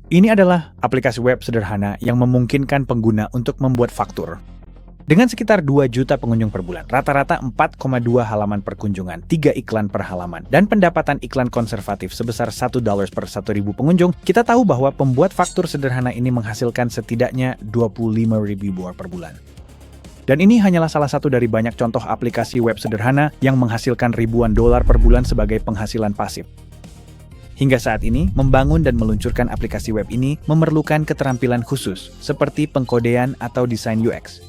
Ini adalah aplikasi web sederhana yang memungkinkan pengguna untuk membuat faktur. Dengan sekitar 2 juta pengunjung per bulan, rata-rata 4,2 halaman per kunjungan, 3 iklan per halaman, dan pendapatan iklan konservatif sebesar $1 per 1.000 pengunjung, kita tahu bahwa pembuat faktur sederhana ini menghasilkan setidaknya $25.000 per bulan. Dan ini hanyalah salah satu dari banyak contoh aplikasi web sederhana yang menghasilkan ribuan dolar per bulan sebagai penghasilan pasif. Hingga saat ini, membangun dan meluncurkan aplikasi web ini memerlukan keterampilan khusus, seperti pengkodean atau desain UX.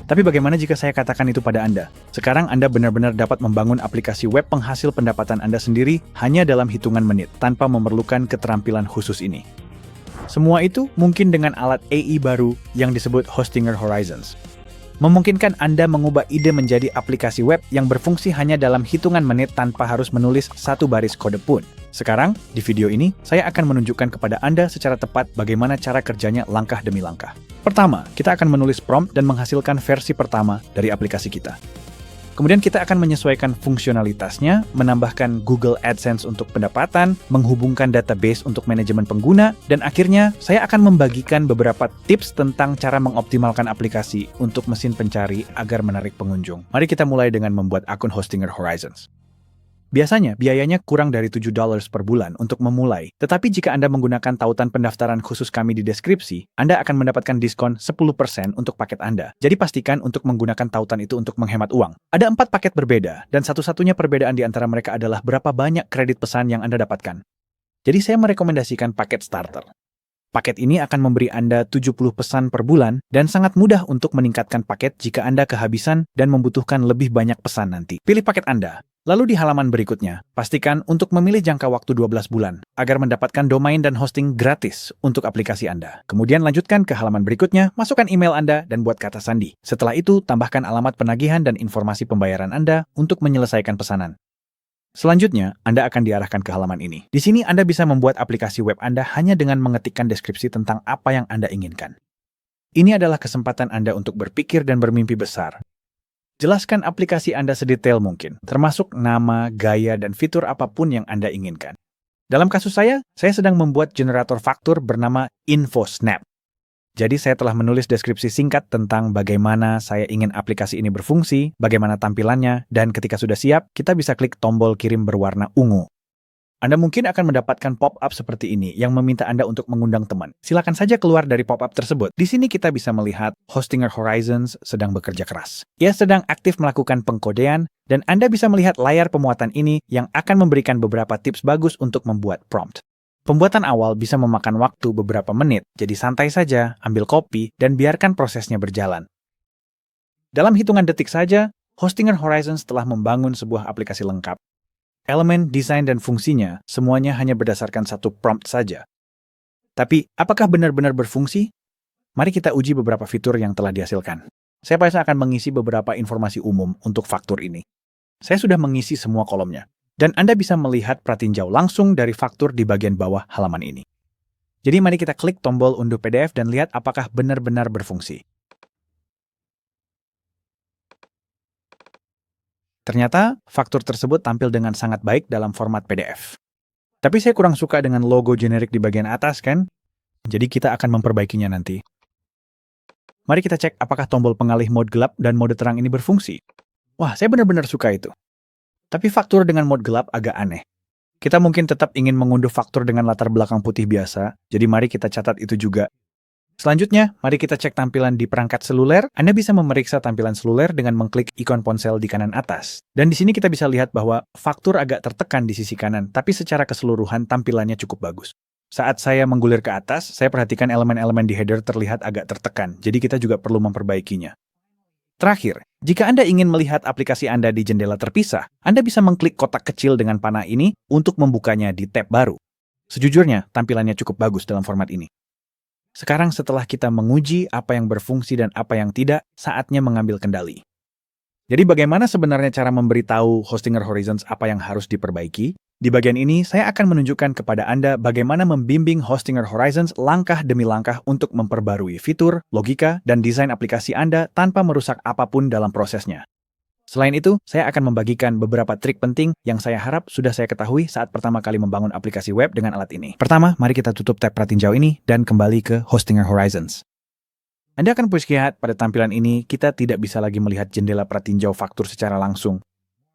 Tapi bagaimana jika saya katakan itu pada Anda? Sekarang Anda benar-benar dapat membangun aplikasi web penghasil pendapatan Anda sendiri hanya dalam hitungan menit, tanpa memerlukan keterampilan khusus ini. Semua itu mungkin dengan alat AI baru yang disebut Hostinger Horizons. Memungkinkan Anda mengubah ide menjadi aplikasi web yang berfungsi hanya dalam hitungan menit tanpa harus menulis satu baris kode pun. Sekarang, di video ini, saya akan menunjukkan kepada Anda secara tepat bagaimana cara kerjanya langkah demi langkah. Pertama, kita akan menulis prompt dan menghasilkan versi pertama dari aplikasi kita. Kemudian kita akan menyesuaikan fungsionalitasnya, menambahkan Google AdSense untuk pendapatan, menghubungkan database untuk manajemen pengguna, dan akhirnya saya akan membagikan beberapa tips tentang cara mengoptimalkan aplikasi untuk mesin pencari agar menarik pengunjung. Mari kita mulai dengan membuat akun Hostinger Horizons. Biasanya, biayanya kurang dari $7 per bulan untuk memulai. Tetapi jika Anda menggunakan tautan pendaftaran khusus kami di deskripsi, Anda akan mendapatkan diskon 10% untuk paket Anda. Jadi pastikan untuk menggunakan tautan itu untuk menghemat uang. Ada 4 paket berbeda, dan satu-satunya perbedaan di antara mereka adalah berapa banyak kredit pesan yang Anda dapatkan. Jadi saya merekomendasikan paket starter. Paket ini akan memberi Anda 70 pesan per bulan, dan sangat mudah untuk meningkatkan paket jika Anda kehabisan dan membutuhkan lebih banyak pesan nanti. Pilih paket Anda. Lalu di halaman berikutnya, pastikan untuk memilih jangka waktu 12 bulan, agar mendapatkan domain dan hosting gratis untuk aplikasi Anda. Kemudian lanjutkan ke halaman berikutnya, masukkan email Anda dan buat kata sandi. Setelah itu, tambahkan alamat penagihan dan informasi pembayaran Anda untuk menyelesaikan pesanan. Selanjutnya, Anda akan diarahkan ke halaman ini. Di sini Anda bisa membuat aplikasi web Anda hanya dengan mengetikkan deskripsi tentang apa yang Anda inginkan. Ini adalah kesempatan Anda untuk berpikir dan bermimpi besar. Jelaskan aplikasi Anda sedetail mungkin, termasuk nama, gaya, dan fitur apapun yang Anda inginkan. Dalam kasus saya sedang membuat generator faktur bernama InfoSnap. Jadi saya telah menulis deskripsi singkat tentang bagaimana saya ingin aplikasi ini berfungsi, bagaimana tampilannya, dan ketika sudah siap, kita bisa klik tombol kirim berwarna ungu. Anda mungkin akan mendapatkan pop-up seperti ini yang meminta Anda untuk mengundang teman. Silakan saja keluar dari pop-up tersebut. Di sini kita bisa melihat Hostinger Horizons sedang bekerja keras. Ia sedang aktif melakukan pengkodean, dan Anda bisa melihat layar pemuatan ini yang akan memberikan beberapa tips bagus untuk membuat prompt. Pembuatan awal bisa memakan waktu beberapa menit, jadi santai saja, ambil kopi, dan biarkan prosesnya berjalan. Dalam hitungan detik saja, Hostinger Horizons telah membangun sebuah aplikasi lengkap. Elemen, desain, dan fungsinya semuanya hanya berdasarkan satu prompt saja. Tapi, apakah benar-benar berfungsi? Mari kita uji beberapa fitur yang telah dihasilkan. Saya pasti akan mengisi beberapa informasi umum untuk faktur ini. Saya sudah mengisi semua kolomnya, dan Anda bisa melihat pratinjau langsung dari faktur di bagian bawah halaman ini. Jadi mari kita klik tombol unduh PDF dan lihat apakah benar-benar berfungsi. Ternyata, faktur tersebut tampil dengan sangat baik dalam format PDF. Tapi saya kurang suka dengan logo generik di bagian atas, kan? Jadi kita akan memperbaikinya nanti. Mari kita cek apakah tombol pengalih mode gelap dan mode terang ini berfungsi. Wah, saya benar-benar suka itu. Tapi faktur dengan mode gelap agak aneh. Kita mungkin tetap ingin mengunduh faktur dengan latar belakang putih biasa, jadi mari kita catat itu juga. Selanjutnya, mari kita cek tampilan di perangkat seluler. Anda bisa memeriksa tampilan seluler dengan mengklik ikon ponsel di kanan atas. Dan di sini kita bisa lihat bahwa faktur agak tertekan di sisi kanan, tapi secara keseluruhan tampilannya cukup bagus. Saat saya menggulir ke atas, saya perhatikan elemen-elemen di header terlihat agak tertekan, jadi kita juga perlu memperbaikinya. Terakhir, jika Anda ingin melihat aplikasi Anda di jendela terpisah, Anda bisa mengklik kotak kecil dengan panah ini untuk membukanya di tab baru. Sejujurnya, tampilannya cukup bagus dalam format ini. Sekarang setelah kita menguji apa yang berfungsi dan apa yang tidak, saatnya mengambil kendali. Jadi bagaimana sebenarnya cara memberitahu Hostinger Horizons apa yang harus diperbaiki? Di bagian ini, saya akan menunjukkan kepada Anda bagaimana membimbing Hostinger Horizons langkah demi langkah untuk memperbarui fitur, logika, dan desain aplikasi Anda tanpa merusak apapun dalam prosesnya. Selain itu, saya akan membagikan beberapa trik penting yang saya harap sudah saya ketahui saat pertama kali membangun aplikasi web dengan alat ini. Pertama, mari kita tutup tab pratinjau ini dan kembali ke Hostinger Horizons. Anda akan lihat pada tampilan ini, kita tidak bisa lagi melihat jendela pratinjau faktur secara langsung.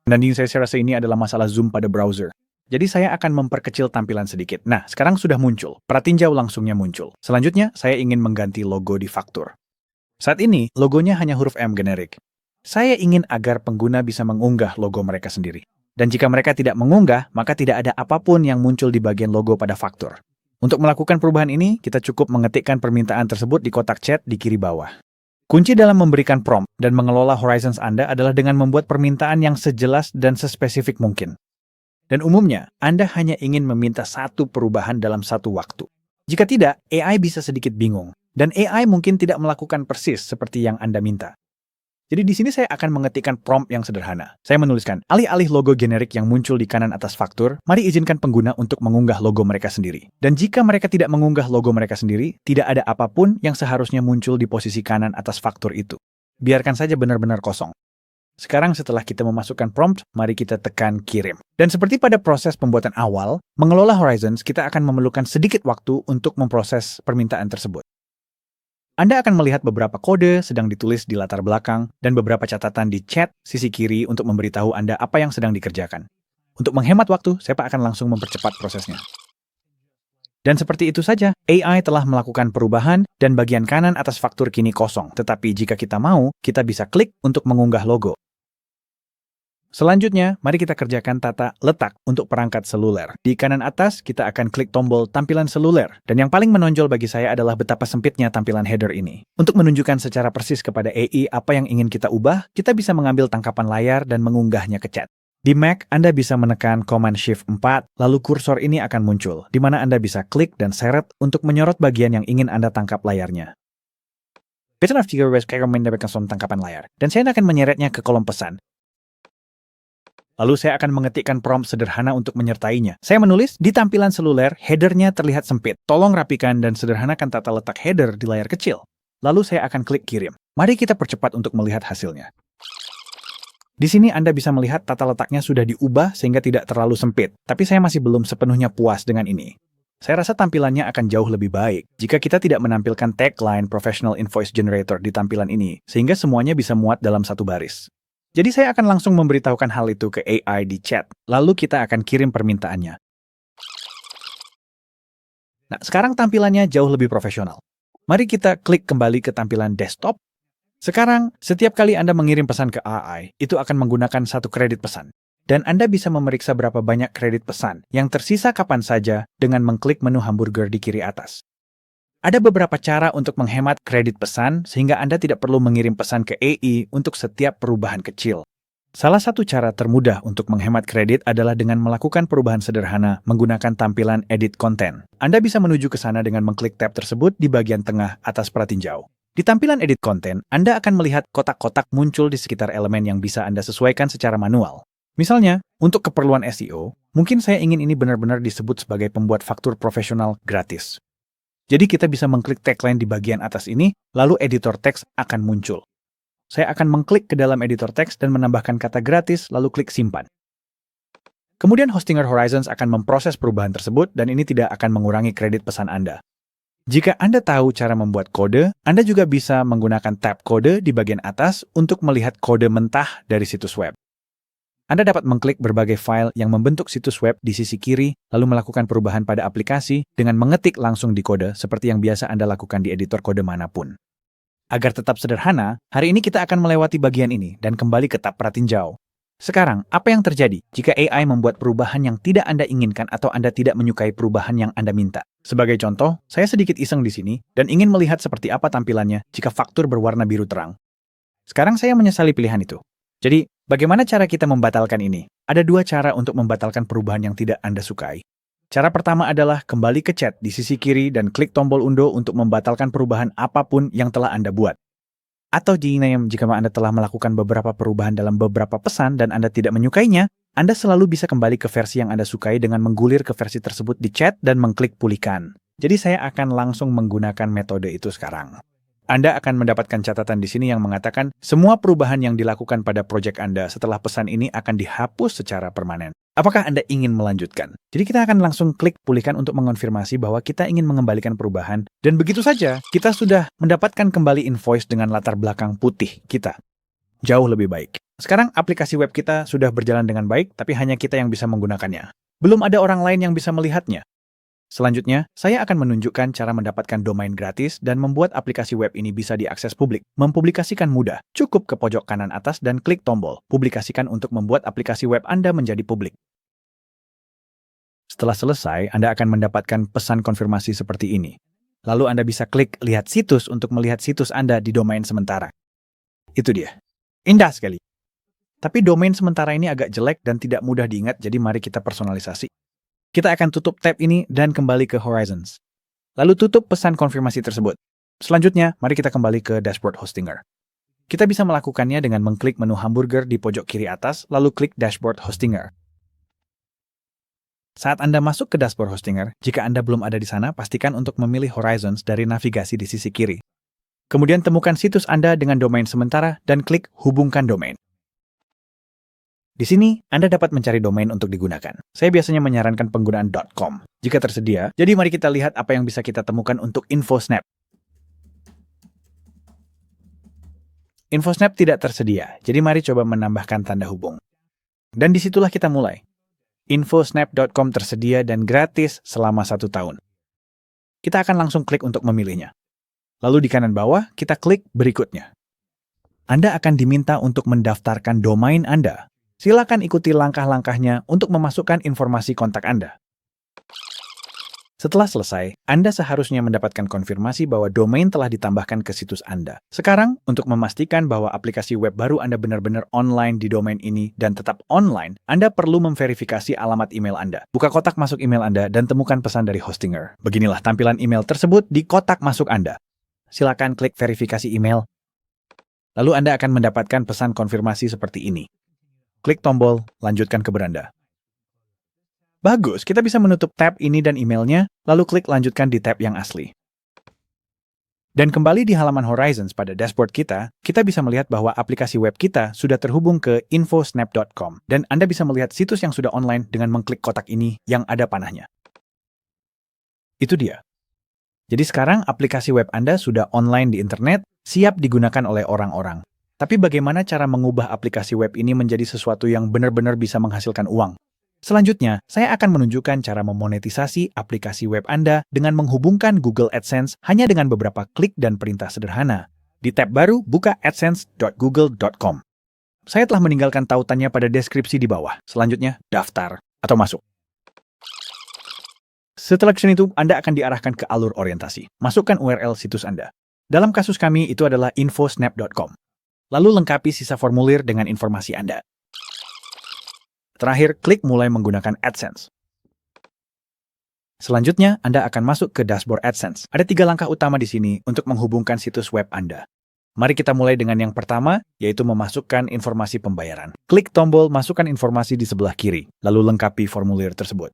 Dan saya rasa ini adalah masalah zoom pada browser. Jadi saya akan memperkecil tampilan sedikit. Nah, sekarang sudah muncul. Pratinjau langsungnya muncul. Selanjutnya, saya ingin mengganti logo di faktur. Saat ini, logonya hanya huruf M generik. Saya ingin agar pengguna bisa mengunggah logo mereka sendiri. Dan jika mereka tidak mengunggah, maka tidak ada apapun yang muncul di bagian logo pada faktur. Untuk melakukan perubahan ini, kita cukup mengetikkan permintaan tersebut di kotak chat di kiri bawah. Kunci dalam memberikan prompt dan mengelola Horizons Anda adalah dengan membuat permintaan yang sejelas dan sespesifik mungkin. Dan umumnya, Anda hanya ingin meminta satu perubahan dalam satu waktu. Jika tidak, AI bisa sedikit bingung. Dan AI mungkin tidak melakukan persis seperti yang Anda minta. Jadi di sini saya akan mengetikkan prompt yang sederhana. Saya menuliskan, alih-alih logo generik yang muncul di kanan atas faktur, mari izinkan pengguna untuk mengunggah logo mereka sendiri. Dan jika mereka tidak mengunggah logo mereka sendiri, tidak ada apapun yang seharusnya muncul di posisi kanan atas faktur itu. Biarkan saja benar-benar kosong. Sekarang setelah kita memasukkan prompt, mari kita tekan kirim. Dan seperti pada proses pembuatan awal, mengelola Horizons, kita akan memerlukan sedikit waktu untuk memproses permintaan tersebut. Anda akan melihat beberapa kode sedang ditulis di latar belakang dan beberapa catatan di chat sisi kiri untuk memberitahu Anda apa yang sedang dikerjakan. Untuk menghemat waktu, saya akan langsung mempercepat prosesnya. Dan seperti itu saja, AI telah melakukan perubahan dan bagian kanan atas faktur kini kosong. Tetapi jika kita mau, kita bisa klik untuk mengunggah logo. Selanjutnya, mari kita kerjakan tata letak untuk perangkat seluler. Di kanan atas, kita akan klik tombol tampilan seluler. Dan yang paling menonjol bagi saya adalah betapa sempitnya tampilan header ini. Untuk menunjukkan secara persis kepada AI apa yang ingin kita ubah, kita bisa mengambil tangkapan layar dan mengunggahnya ke chat. Di Mac, Anda bisa menekan Command Shift 4, lalu kursor ini akan muncul, di mana Anda bisa klik dan seret untuk menyorot bagian yang ingin Anda tangkap layarnya. Button of mendapatkan tangkapan layar, dan saya akan menyeretnya ke kolom pesan. Lalu saya akan mengetikkan prompt sederhana untuk menyertainya. Saya menulis, di tampilan seluler, headernya terlihat sempit. Tolong rapikan dan sederhanakan tata letak header di layar kecil. Lalu saya akan klik kirim. Mari kita percepat untuk melihat hasilnya. Di sini Anda bisa melihat tata letaknya sudah diubah sehingga tidak terlalu sempit. Tapi saya masih belum sepenuhnya puas dengan ini. Saya rasa tampilannya akan jauh lebih baik jika kita tidak menampilkan tagline Professional Invoice Generator di tampilan ini, sehingga semuanya bisa muat dalam satu baris. Jadi saya akan langsung memberitahukan hal itu ke AI di chat, lalu kita akan kirim permintaannya. Nah, sekarang tampilannya jauh lebih profesional. Mari kita klik kembali ke tampilan desktop. Sekarang, setiap kali Anda mengirim pesan ke AI, itu akan menggunakan satu kredit pesan. Dan Anda bisa memeriksa berapa banyak kredit pesan yang tersisa kapan saja dengan mengklik menu hamburger di kiri atas. Ada beberapa cara untuk menghemat kredit pesan sehingga Anda tidak perlu mengirim pesan ke AI untuk setiap perubahan kecil. Salah satu cara termudah untuk menghemat kredit adalah dengan melakukan perubahan sederhana menggunakan tampilan Edit Content. Anda bisa menuju ke sana dengan mengklik tab tersebut di bagian tengah atas pratinjau. Di tampilan Edit Content, Anda akan melihat kotak-kotak muncul di sekitar elemen yang bisa Anda sesuaikan secara manual. Misalnya, untuk keperluan SEO, mungkin saya ingin ini benar-benar disebut sebagai pembuat faktur profesional gratis. Jadi kita bisa mengklik tagline di bagian atas ini, lalu editor teks akan muncul. Saya akan mengklik ke dalam editor teks dan menambahkan kata gratis, lalu klik simpan. Kemudian Hostinger Horizons akan memproses perubahan tersebut dan ini tidak akan mengurangi kredit pesan Anda. Jika Anda tahu cara membuat kode, Anda juga bisa menggunakan tab kode di bagian atas untuk melihat kode mentah dari situs web. Anda dapat mengklik berbagai file yang membentuk situs web di sisi kiri, lalu melakukan perubahan pada aplikasi dengan mengetik langsung di kode seperti yang biasa Anda lakukan di editor kode manapun. Agar tetap sederhana, hari ini kita akan melewati bagian ini dan kembali ke tab pratinjau. Sekarang, apa yang terjadi jika AI membuat perubahan yang tidak Anda inginkan atau Anda tidak menyukai perubahan yang Anda minta? Sebagai contoh, saya sedikit iseng di sini dan ingin melihat seperti apa tampilannya jika faktur berwarna biru terang. Sekarang saya menyesali pilihan itu. Jadi, bagaimana cara kita membatalkan ini? Ada dua cara untuk membatalkan perubahan yang tidak Anda sukai. Cara pertama adalah kembali ke chat di sisi kiri dan klik tombol undo untuk membatalkan perubahan apapun yang telah Anda buat. Atau jika Anda telah melakukan beberapa perubahan dalam beberapa pesan dan Anda tidak menyukainya, Anda selalu bisa kembali ke versi yang Anda sukai dengan menggulir ke versi tersebut di chat dan mengklik pulihkan. Jadi saya akan langsung menggunakan metode itu sekarang. Anda akan mendapatkan catatan di sini yang mengatakan semua perubahan yang dilakukan pada proyek Anda setelah pesan ini akan dihapus secara permanen. Apakah Anda ingin melanjutkan? Jadi kita akan langsung klik pulihkan untuk mengonfirmasi bahwa kita ingin mengembalikan perubahan. Dan begitu saja, kita sudah mendapatkan kembali invoice dengan latar belakang putih kita. Jauh lebih baik. Sekarang aplikasi web kita sudah berjalan dengan baik, tapi hanya kita yang bisa menggunakannya. Belum ada orang lain yang bisa melihatnya. Selanjutnya, saya akan menunjukkan cara mendapatkan domain gratis dan membuat aplikasi web ini bisa diakses publik. Mempublikasikan mudah. Cukup ke pojok kanan atas dan klik tombol Publikasikan untuk membuat aplikasi web Anda menjadi publik. Setelah selesai, Anda akan mendapatkan pesan konfirmasi seperti ini. Lalu Anda bisa klik Lihat situs untuk melihat situs Anda di domain sementara. Itu dia. Indah sekali. Tapi domain sementara ini agak jelek dan tidak mudah diingat, jadi mari kita personalisasi. Kita akan tutup tab ini dan kembali ke Horizons. Lalu tutup pesan konfirmasi tersebut. Selanjutnya, mari kita kembali ke Dashboard Hostinger. Kita bisa melakukannya dengan mengklik menu hamburger di pojok kiri atas, lalu klik Dashboard Hostinger. Saat Anda masuk ke Dashboard Hostinger, jika Anda belum ada di sana, pastikan untuk memilih Horizons dari navigasi di sisi kiri. Kemudian temukan situs Anda dengan domain sementara dan klik Hubungkan domain. Di sini, Anda dapat mencari domain untuk digunakan. Saya biasanya menyarankan penggunaan .com jika tersedia. Jadi mari kita lihat apa yang bisa kita temukan untuk InfoSnap. InfoSnap tidak tersedia, jadi mari coba menambahkan tanda hubung. Dan disitulah kita mulai. InfoSnap.com tersedia dan gratis selama 1 tahun. Kita akan langsung klik untuk memilihnya. Lalu di kanan bawah, kita klik berikutnya. Anda akan diminta untuk mendaftarkan domain Anda. Silakan ikuti langkah-langkahnya untuk memasukkan informasi kontak Anda. Setelah selesai, Anda seharusnya mendapatkan konfirmasi bahwa domain telah ditambahkan ke situs Anda. Sekarang, untuk memastikan bahwa aplikasi web baru Anda benar-benar online di domain ini dan tetap online, Anda perlu memverifikasi alamat email Anda. Buka kotak masuk email Anda dan temukan pesan dari Hostinger. Beginilah tampilan email tersebut di kotak masuk Anda. Silakan klik verifikasi email. Lalu Anda akan mendapatkan pesan konfirmasi seperti ini. Klik tombol Lanjutkan ke beranda. Bagus, kita bisa menutup tab ini dan emailnya, lalu klik Lanjutkan di tab yang asli. Dan kembali di halaman Horizons pada dashboard kita bisa melihat bahwa aplikasi web kita sudah terhubung ke infosnap.com, dan Anda bisa melihat situs yang sudah online dengan mengklik kotak ini yang ada panahnya. Itu dia. Jadi sekarang aplikasi web Anda sudah online di internet, siap digunakan oleh orang-orang. Tapi bagaimana cara mengubah aplikasi web ini menjadi sesuatu yang benar-benar bisa menghasilkan uang? Selanjutnya, saya akan menunjukkan cara memonetisasi aplikasi web Anda dengan menghubungkan Google AdSense hanya dengan beberapa klik dan perintah sederhana. Di tab baru, buka adsense.google.com. Saya telah meninggalkan tautannya pada deskripsi di bawah. Selanjutnya, daftar atau masuk. Setelah kesini itu, Anda akan diarahkan ke alur orientasi. Masukkan URL situs Anda. Dalam kasus kami, itu adalah infosnap.com. Lalu lengkapi sisa formulir dengan informasi Anda. Terakhir, klik mulai menggunakan AdSense. Selanjutnya, Anda akan masuk ke dashboard AdSense. Ada 3 langkah utama di sini untuk menghubungkan situs web Anda. Mari kita mulai dengan yang pertama, yaitu memasukkan informasi pembayaran. Klik tombol Masukkan informasi di sebelah kiri, lalu lengkapi formulir tersebut.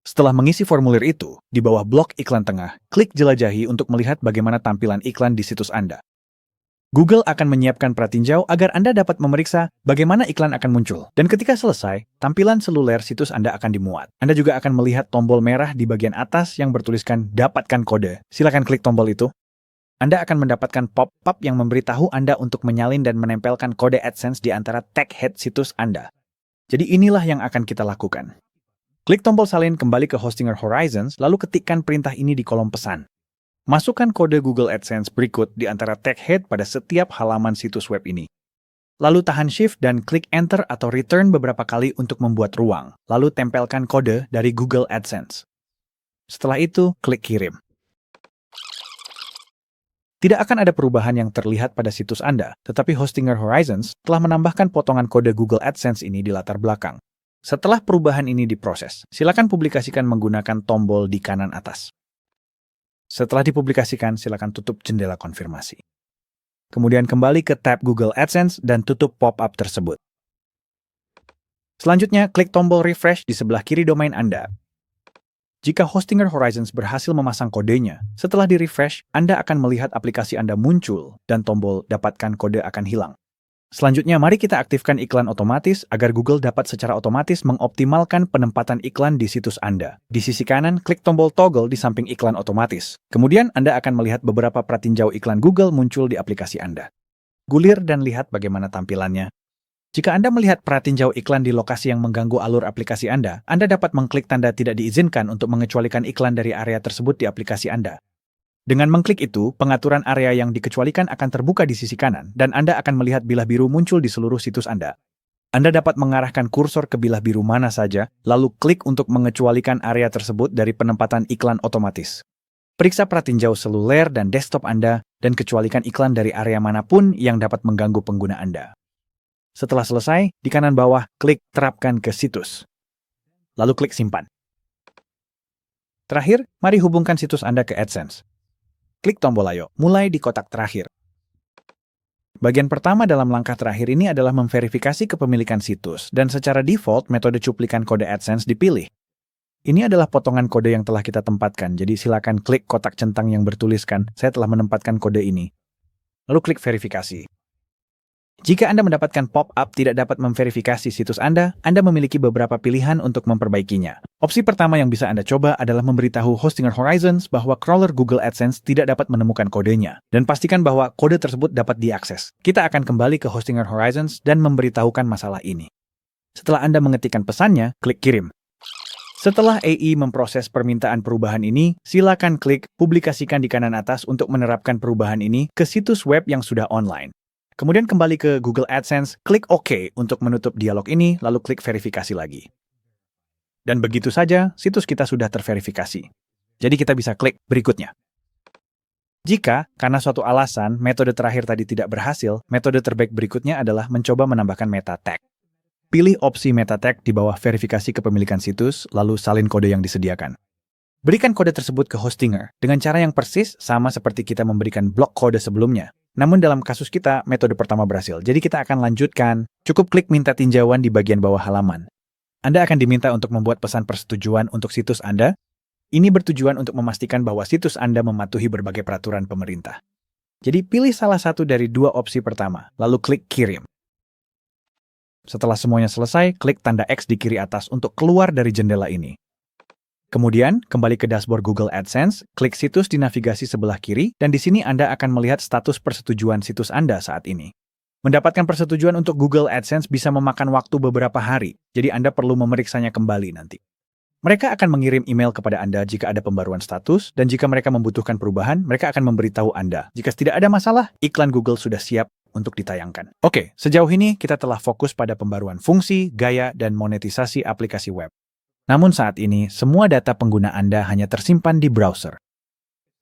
Setelah mengisi formulir itu, di bawah blok iklan tengah, klik jelajahi untuk melihat bagaimana tampilan iklan di situs Anda. Google akan menyiapkan pratinjau agar Anda dapat memeriksa bagaimana iklan akan muncul. Dan ketika selesai, tampilan seluler situs Anda akan dimuat. Anda juga akan melihat tombol merah di bagian atas yang bertuliskan Dapatkan kode. Silakan klik tombol itu. Anda akan mendapatkan pop-up yang memberitahu Anda untuk menyalin dan menempelkan kode AdSense di antara tag head situs Anda. Jadi inilah yang akan kita lakukan. Klik tombol salin kembali ke Hostinger Horizons, lalu ketikkan perintah ini di kolom pesan. Masukkan kode Google AdSense berikut di antara tag head pada setiap halaman situs web ini. Lalu tahan Shift dan klik Enter atau Return beberapa kali untuk membuat ruang. Lalu tempelkan kode dari Google AdSense. Setelah itu, klik Kirim. Tidak akan ada perubahan yang terlihat pada situs Anda, tetapi Hostinger Horizons telah menambahkan potongan kode Google AdSense ini di latar belakang. Setelah perubahan ini diproses, silakan publikasikan menggunakan tombol di kanan atas. Setelah dipublikasikan, silakan tutup jendela konfirmasi. Kemudian kembali ke tab Google AdSense dan tutup pop-up tersebut. Selanjutnya, klik tombol refresh di sebelah kiri domain Anda. Jika Hostinger Horizons berhasil memasang kodenya, setelah di-refresh, Anda akan melihat aplikasi Anda muncul dan tombol dapatkan kode akan hilang. Selanjutnya, mari kita aktifkan iklan otomatis agar Google dapat secara otomatis mengoptimalkan penempatan iklan di situs Anda. Di sisi kanan, klik tombol toggle di samping iklan otomatis. Kemudian, Anda akan melihat beberapa pratinjau iklan Google muncul di aplikasi Anda. Gulir dan lihat bagaimana tampilannya. Jika Anda melihat pratinjau iklan di lokasi yang mengganggu alur aplikasi Anda dapat mengklik tanda tidak diizinkan untuk mengecualikan iklan dari area tersebut di aplikasi Anda. Dengan mengklik itu, pengaturan area yang dikecualikan akan terbuka di sisi kanan, dan Anda akan melihat bilah biru muncul di seluruh situs Anda. Anda dapat mengarahkan kursor ke bilah biru mana saja, lalu klik untuk mengecualikan area tersebut dari penempatan iklan otomatis. Periksa pratinjau seluler dan desktop Anda, dan kecualikan iklan dari area manapun yang dapat mengganggu pengguna Anda. Setelah selesai, di kanan bawah, klik terapkan ke situs. Lalu klik simpan. Terakhir, mari hubungkan situs Anda ke AdSense. Klik tombol ayo, mulai di kotak terakhir. Bagian pertama dalam langkah terakhir ini adalah memverifikasi kepemilikan situs, dan secara default metode cuplikan kode AdSense dipilih. Ini adalah potongan kode yang telah kita tempatkan, jadi silakan klik kotak centang yang bertuliskan, saya telah menempatkan kode ini. Lalu klik verifikasi. Jika Anda mendapatkan pop-up tidak dapat memverifikasi situs Anda memiliki beberapa pilihan untuk memperbaikinya. Opsi pertama yang bisa Anda coba adalah memberitahu Hostinger Horizons bahwa crawler Google AdSense tidak dapat menemukan kodenya, dan pastikan bahwa kode tersebut dapat diakses. Kita akan kembali ke Hostinger Horizons dan memberitahukan masalah ini. Setelah Anda mengetikkan pesannya, klik kirim. Setelah AI memproses permintaan perubahan ini, silakan klik publikasikan di kanan atas untuk menerapkan perubahan ini ke situs web yang sudah online. Kemudian kembali ke Google AdSense, klik OK untuk menutup dialog ini, lalu klik verifikasi lagi. Dan begitu saja, situs kita sudah terverifikasi. Jadi kita bisa klik berikutnya. Jika, karena suatu alasan, metode terakhir tadi tidak berhasil, metode terbaik berikutnya adalah mencoba menambahkan meta tag. Pilih opsi meta tag di bawah verifikasi kepemilikan situs, lalu salin kode yang disediakan. Berikan kode tersebut ke Hostinger, dengan cara yang persis sama seperti kita memberikan blok kode sebelumnya. Namun dalam kasus kita, metode pertama berhasil. Jadi kita akan lanjutkan. Cukup klik minta tinjauan di bagian bawah halaman. Anda akan diminta untuk membuat pesan persetujuan untuk situs Anda. Ini bertujuan untuk memastikan bahwa situs Anda mematuhi berbagai peraturan pemerintah. Jadi pilih salah satu dari dua opsi pertama, lalu klik kirim. Setelah semuanya selesai, klik tanda X di kiri atas untuk keluar dari jendela ini. Kemudian, kembali ke dashboard Google AdSense, klik situs di navigasi sebelah kiri, dan di sini Anda akan melihat status persetujuan situs Anda saat ini. Mendapatkan persetujuan untuk Google AdSense bisa memakan waktu beberapa hari, jadi Anda perlu memeriksanya kembali nanti. Mereka akan mengirim email kepada Anda jika ada pembaruan status, dan jika mereka membutuhkan perubahan, mereka akan memberitahu Anda. Jika tidak ada masalah, iklan Google sudah siap untuk ditayangkan. Oke, sejauh ini kita telah fokus pada pembaruan fungsi, gaya, dan monetisasi aplikasi web. Namun saat ini, semua data pengguna Anda hanya tersimpan di browser.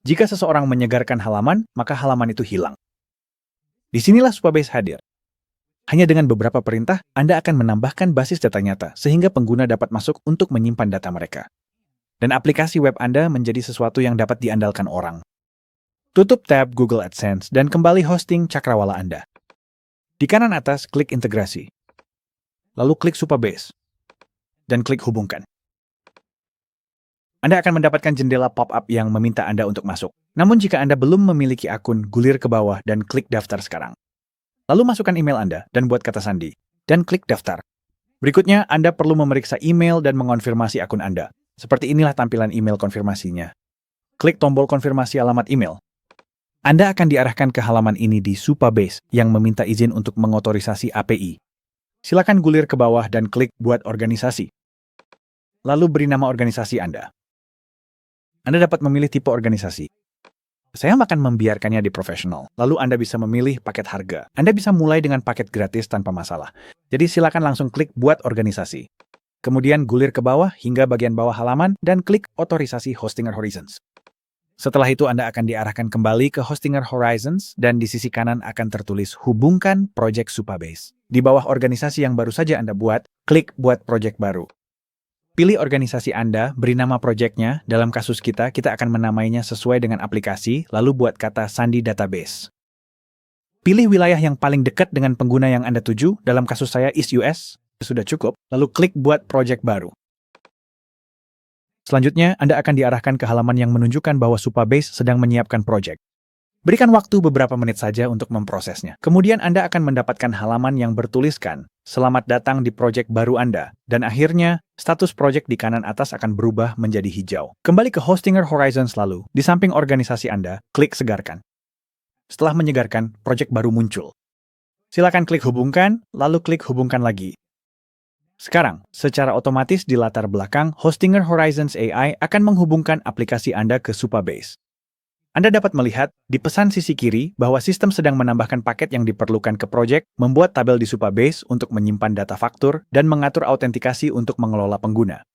Jika seseorang menyegarkan halaman, maka halaman itu hilang. Disinilah Supabase hadir. Hanya dengan beberapa perintah, Anda akan menambahkan basis data nyata, sehingga pengguna dapat masuk untuk menyimpan data mereka. Dan aplikasi web Anda menjadi sesuatu yang dapat diandalkan orang. Tutup tab Google AdSense dan kembali hosting cakrawala Anda. Di kanan atas, klik integrasi. Lalu klik Supabase. Dan klik hubungkan. Anda akan mendapatkan jendela pop-up yang meminta Anda untuk masuk. Namun jika Anda belum memiliki akun, gulir ke bawah dan klik daftar sekarang. Lalu masukkan email Anda dan buat kata sandi, dan klik daftar. Berikutnya, Anda perlu memeriksa email dan mengonfirmasi akun Anda. Seperti inilah tampilan email konfirmasinya. Klik tombol konfirmasi alamat email. Anda akan diarahkan ke halaman ini di Supabase yang meminta izin untuk mengotorisasi API. Silakan gulir ke bawah dan klik buat organisasi. Lalu beri nama organisasi Anda. Anda dapat memilih tipe organisasi. Saya akan membiarkannya di profesional. Lalu Anda bisa memilih paket harga. Anda bisa mulai dengan paket gratis tanpa masalah. Jadi silakan langsung klik buat organisasi. Kemudian gulir ke bawah hingga bagian bawah halaman dan klik otorisasi Hostinger Horizons. Setelah itu Anda akan diarahkan kembali ke Hostinger Horizons dan di sisi kanan akan tertulis hubungkan Project Supabase. Di bawah organisasi yang baru saja Anda buat, klik buat project baru. Pilih organisasi Anda, beri nama proyeknya. Dalam kasus kita akan menamainya sesuai dengan aplikasi, lalu buat kata sandi database. Pilih wilayah yang paling dekat dengan pengguna yang Anda tuju, dalam kasus saya East US, sudah cukup, lalu klik buat proyek baru. Selanjutnya, Anda akan diarahkan ke halaman yang menunjukkan bahwa Supabase sedang menyiapkan proyek. Berikan waktu beberapa menit saja untuk memprosesnya. Kemudian Anda akan mendapatkan halaman yang bertuliskan, "Selamat datang di proyek baru Anda." Dan akhirnya, status proyek di kanan atas akan berubah menjadi hijau. Kembali ke Hostinger Horizons lalu, di samping organisasi Anda, klik Segarkan. Setelah menyegarkan, proyek baru muncul. Silakan klik Hubungkan, lalu klik Hubungkan lagi. Sekarang, secara otomatis di latar belakang, Hostinger Horizons AI akan menghubungkan aplikasi Anda ke Supabase. Anda dapat melihat di pesan sisi kiri bahwa sistem sedang menambahkan paket yang diperlukan ke proyek, membuat tabel di Supabase untuk menyimpan data faktur, dan mengatur autentikasi untuk mengelola pengguna.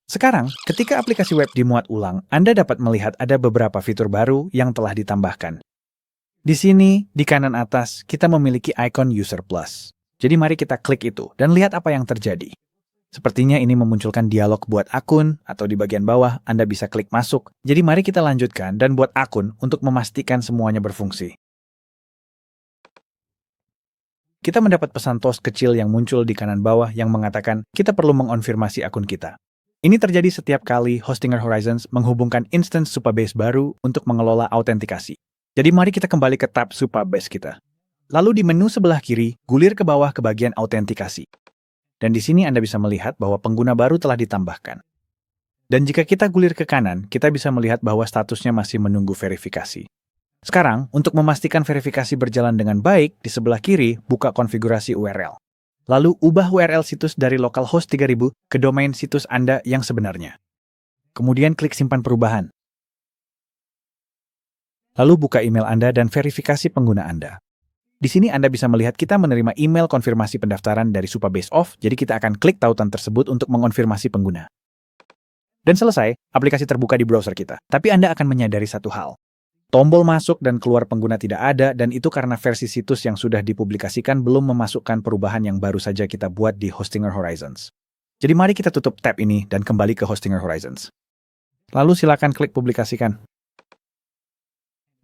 Sekarang, ketika aplikasi web dimuat ulang, Anda dapat melihat ada beberapa fitur baru yang telah ditambahkan. Di sini, di kanan atas, kita memiliki ikon User Plus. Jadi mari kita klik itu dan lihat apa yang terjadi. Sepertinya ini memunculkan dialog buat akun, atau di bagian bawah Anda bisa klik masuk. Jadi mari kita lanjutkan dan buat akun untuk memastikan semuanya berfungsi. Kita mendapat pesan tos kecil yang muncul di kanan bawah yang mengatakan kita perlu mengonfirmasi akun kita. Ini terjadi setiap kali Hostinger Horizons menghubungkan instance Supabase baru untuk mengelola autentikasi. Jadi mari kita kembali ke tab Supabase kita. Lalu di menu sebelah kiri, gulir ke bawah ke bagian autentikasi. Dan di sini Anda bisa melihat bahwa pengguna baru telah ditambahkan. Dan jika kita gulir ke kanan, kita bisa melihat bahwa statusnya masih menunggu verifikasi. Sekarang, untuk memastikan verifikasi berjalan dengan baik, di sebelah kiri, buka konfigurasi URL. Lalu, ubah URL situs dari localhost 3000 ke domain situs Anda yang sebenarnya. Kemudian klik simpan perubahan. Lalu buka email Anda dan verifikasi pengguna Anda. Di sini Anda bisa melihat kita menerima email konfirmasi pendaftaran dari Supabase Off, jadi kita akan klik tautan tersebut untuk mengonfirmasi pengguna. Dan selesai, aplikasi terbuka di browser kita. Tapi Anda akan menyadari satu hal. Tombol masuk dan keluar pengguna tidak ada, dan itu karena versi situs yang sudah dipublikasikan belum memasukkan perubahan yang baru saja kita buat di Hostinger Horizons. Jadi mari kita tutup tab ini dan kembali ke Hostinger Horizons. Lalu silakan klik publikasikan.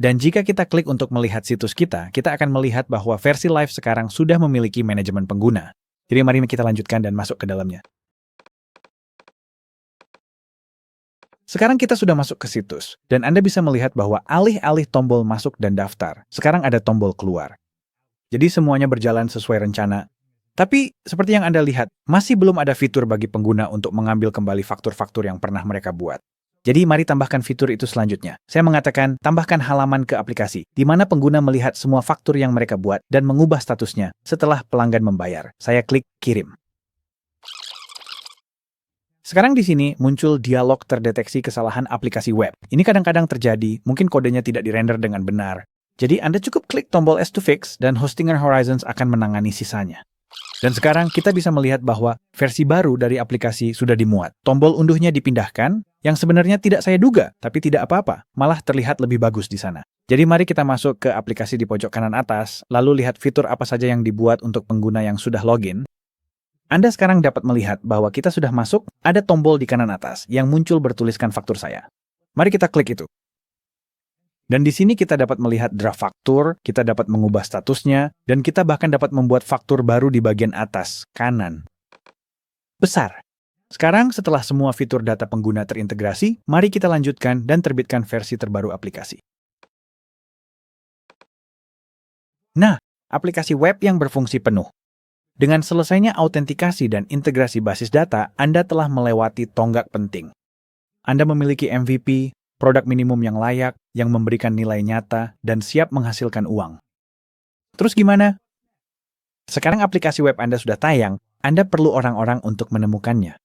Dan jika kita klik untuk melihat situs kita akan melihat bahwa versi live sekarang sudah memiliki manajemen pengguna. Jadi mari kita lanjutkan dan masuk ke dalamnya. Sekarang kita sudah masuk ke situs, dan Anda bisa melihat bahwa alih-alih tombol masuk dan daftar, sekarang ada tombol keluar. Jadi semuanya berjalan sesuai rencana. Tapi, seperti yang Anda lihat, masih belum ada fitur bagi pengguna untuk mengambil kembali faktur-faktur yang pernah mereka buat. Jadi mari tambahkan fitur itu selanjutnya. Saya mengatakan tambahkan halaman ke aplikasi, di mana pengguna melihat semua faktur yang mereka buat dan mengubah statusnya setelah pelanggan membayar. Saya klik kirim. Sekarang di sini muncul dialog terdeteksi kesalahan aplikasi web. Ini kadang-kadang terjadi, mungkin kodenya tidak dirender dengan benar. Jadi Anda cukup klik tombol S to fix dan Hostinger Horizons akan menangani sisanya. Dan sekarang kita bisa melihat bahwa versi baru dari aplikasi sudah dimuat. Tombol unduhnya dipindahkan, yang sebenarnya tidak saya duga, tapi tidak apa-apa, malah terlihat lebih bagus di sana. Jadi mari kita masuk ke aplikasi di pojok kanan atas, lalu lihat fitur apa saja yang dibuat untuk pengguna yang sudah login. Anda sekarang dapat melihat bahwa kita sudah masuk, ada tombol di kanan atas yang muncul bertuliskan faktur saya. Mari kita klik itu. Dan di sini kita dapat melihat draft faktur, kita dapat mengubah statusnya, dan kita bahkan dapat membuat faktur baru di bagian atas, kanan. Besar. Sekarang setelah semua fitur data pengguna terintegrasi, mari kita lanjutkan dan terbitkan versi terbaru aplikasi. Nah, aplikasi web yang berfungsi penuh. Dengan selesainya autentikasi dan integrasi basis data, Anda telah melewati tonggak penting. Anda memiliki MVP, produk minimum yang layak, yang memberikan nilai nyata, dan siap menghasilkan uang. Terus gimana? Sekarang aplikasi web Anda sudah tayang, Anda perlu orang-orang untuk menemukannya.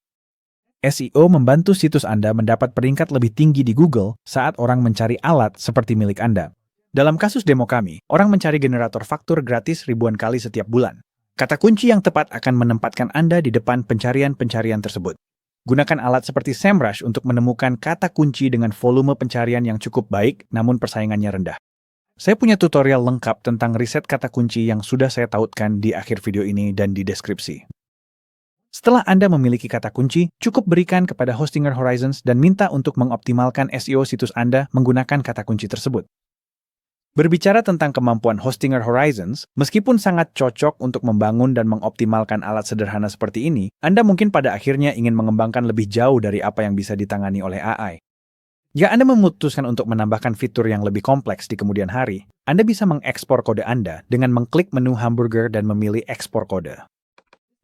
SEO membantu situs Anda mendapat peringkat lebih tinggi di Google saat orang mencari alat seperti milik Anda. Dalam kasus demo kami, orang mencari generator faktur gratis ribuan kali setiap bulan. Kata kunci yang tepat akan menempatkan Anda di depan pencarian-pencarian tersebut. Gunakan alat seperti SEMrush untuk menemukan kata kunci dengan volume pencarian yang cukup baik, namun persaingannya rendah. Saya punya tutorial lengkap tentang riset kata kunci yang sudah saya tautkan di akhir video ini dan di deskripsi. Setelah Anda memiliki kata kunci, cukup berikan kepada Hostinger Horizons dan minta untuk mengoptimalkan SEO situs Anda menggunakan kata kunci tersebut. Berbicara tentang kemampuan Hostinger Horizons, meskipun sangat cocok untuk membangun dan mengoptimalkan alat sederhana seperti ini, Anda mungkin pada akhirnya ingin mengembangkan lebih jauh dari apa yang bisa ditangani oleh AI. Jika Anda memutuskan untuk menambahkan fitur yang lebih kompleks di kemudian hari, Anda bisa mengekspor kode Anda dengan mengklik menu hamburger dan memilih ekspor kode.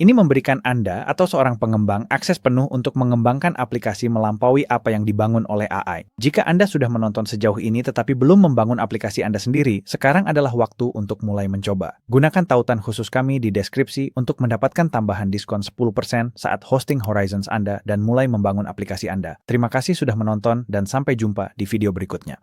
Ini memberikan Anda atau seorang pengembang akses penuh untuk mengembangkan aplikasi melampaui apa yang dibangun oleh AI. Jika Anda sudah menonton sejauh ini tetapi belum membangun aplikasi Anda sendiri, sekarang adalah waktu untuk mulai mencoba. Gunakan tautan khusus kami di deskripsi untuk mendapatkan tambahan diskon 10% saat hosting Horizons Anda dan mulai membangun aplikasi Anda. Terima kasih sudah menonton dan sampai jumpa di video berikutnya.